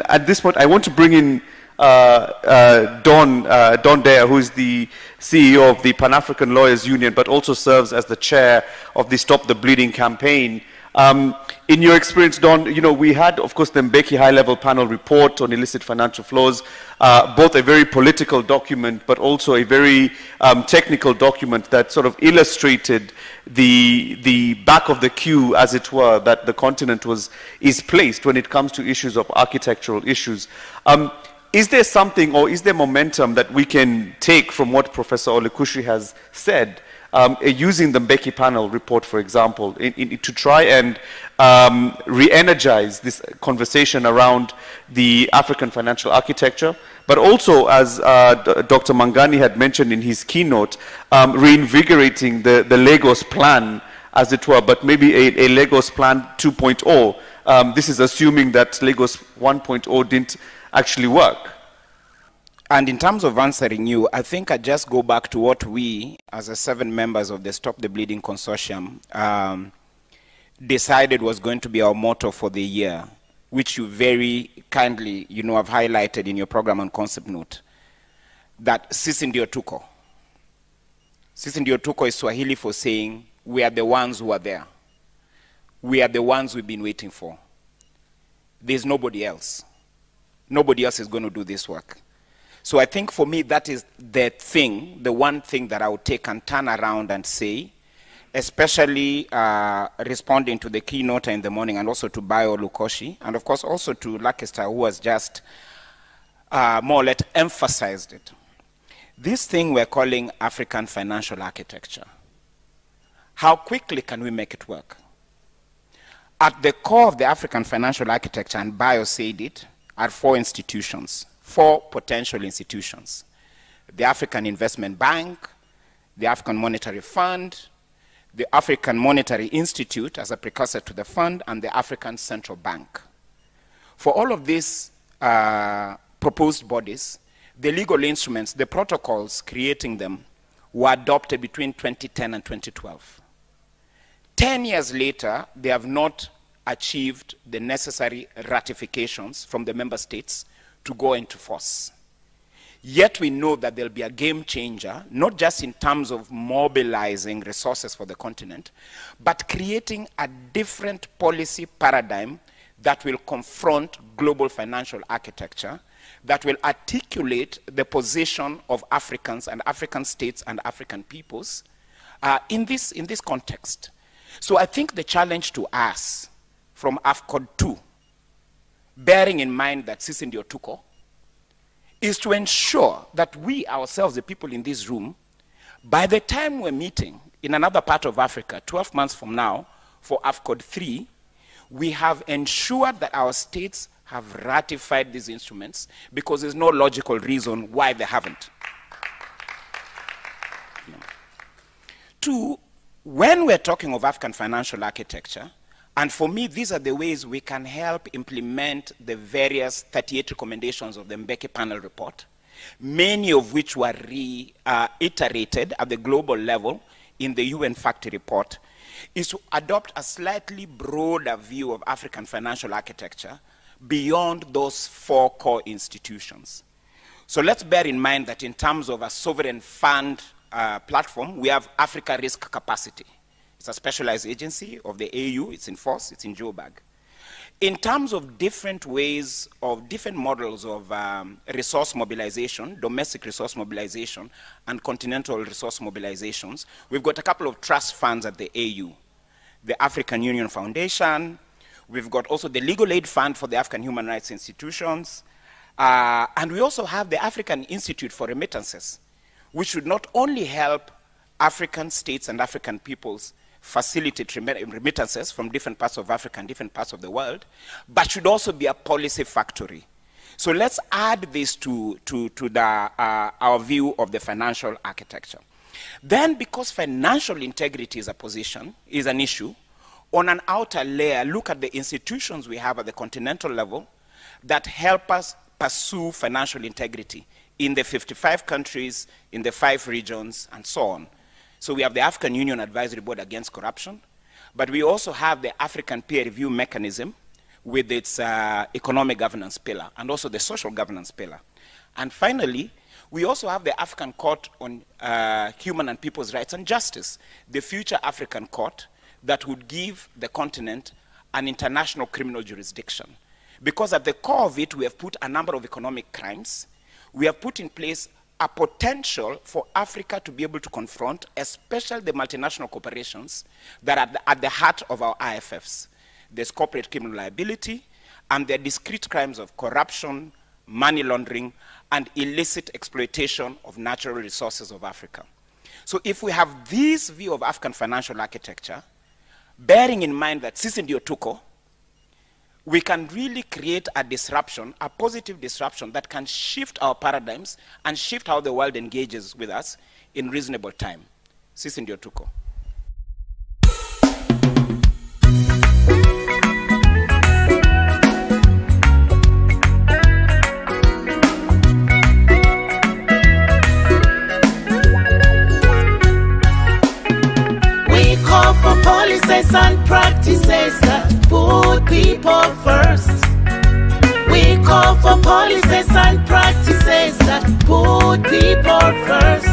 at this point, I want to bring in Don Deya, who is the CEO of the Pan-African Lawyers Union, but also serves as the chair of the Stop the Bleeding campaign. In your experience, Don, we had, of course, the Mbeki high-level panel report on illicit financial flows, both a very political document, but also a very technical document that sort of illustrated the back of the queue, as it were, that the continent is placed when it comes to issues of architectural issues. Is there something, or is there momentum that we can take from what Professor Olekushi has said, using the Mbeki panel report, for example, to try and re-energize this conversation around the African financial architecture, but also, as Dr. Mangani had mentioned in his keynote, reinvigorating the Lagos plan, as it were, but maybe a Lagos plan 2.0. This is assuming that Lagos 1.0 didn't actually work. And in terms of answering you, I think I just go back to what we, as the 7 members of the Stop the Bleeding Consortium, decided was going to be our motto for the year, which you very kindly, have highlighted in your program on concept note, that Sisi ndio tuko. Sisi ndio tuko is Swahili for saying, we are the ones who are there. We are the ones we've been waiting for. There's nobody else. Nobody else is going to do this work. So I think for me, that is the thing, the one thing that I would take and turn around and say, especially responding to the keynote in the morning, and also to Bayo Lukoshi, and of course also to Lakester, who has just more or less emphasized it. This thing we're calling African financial architecture, how quickly can we make it work? At the core of the African financial architecture, and Bayo said it, are 4 institutions, 4 potential institutions: the African Investment Bank, the African Monetary Fund, the African Monetary Institute as a precursor to the fund, and the African Central Bank. For all of these proposed bodies, the legal instruments, the protocols creating them, were adopted between 2010 and 2012. 10 years later, they have not achieved the necessary ratifications from the member states to go into force. Yet we know that there'll be a game changer, not just in terms of mobilizing resources for the continent, but creating a different policy paradigm that will confront global financial architecture, that will articulate the position of Africans and African states and African peoples in this context. So I think the challenge to us from AFCOD 2, bearing in mind that Sisi ndio tuko, is to ensure that we ourselves, the people in this room, by the time we're meeting in another part of Africa, 12 months from now, for AFCOD 3, we have ensured that our states have ratified these instruments, because there's no logical reason why they haven't. 2, when we're talking of African financial architecture, and for me, these are the ways we can help implement the various 38 recommendations of the Mbeki panel report, many of which were reiterated at the global level in the UN Factory report, is to adopt a slightly broader view of African financial architecture beyond those 4 core institutions. So let's bear in mind that in terms of a sovereign fund platform, we have Africa Risk Capacity. It's a specialized agency of the AU, it's in force, it's in Joburg. In terms of different ways of different models of resource mobilization, domestic resource mobilization, and continental resource mobilizations, we've got a couple of trust funds at the AU. The African Union Foundation, we've got also the Legal Aid Fund for the African Human Rights Institutions, and we also have the African Institute for Remittances, which should not only help African states and African peoples facilitate remittances from different parts of Africa and different parts of the world, but should also be a policy factory. So let's add this to our view of the financial architecture. Then, because financial integrity is an issue, on an outer layer, look at the institutions we have at the continental level that help us pursue financial integrity in the 55 countries, in the 5 regions, and so on. So we have the African Union Advisory Board Against Corruption, but we also have the African Peer Review Mechanism, with its economic governance pillar and also the social governance pillar. And finally, we also have the African Court on Human and People's Rights and Justice, the future African court that would give the continent an international criminal jurisdiction. Because at the core of it, we have put a number of economic crimes. We have put in place a potential for Africa to be able to confront, especially the multinational corporations that are at the heart of our IFFs. There's corporate criminal liability, and there are discrete crimes of corruption, money laundering, and illicit exploitation of natural resources of Africa. So if we have this view of African financial architecture, bearing in mind that Sisi ndio tuko, we can really create a disruption, a positive disruption that can shift our paradigms and shift how the world engages with us in reasonable time. Sisi ndio tuko. We call for policies and practices that put people first. We call for policies and practices that put people first.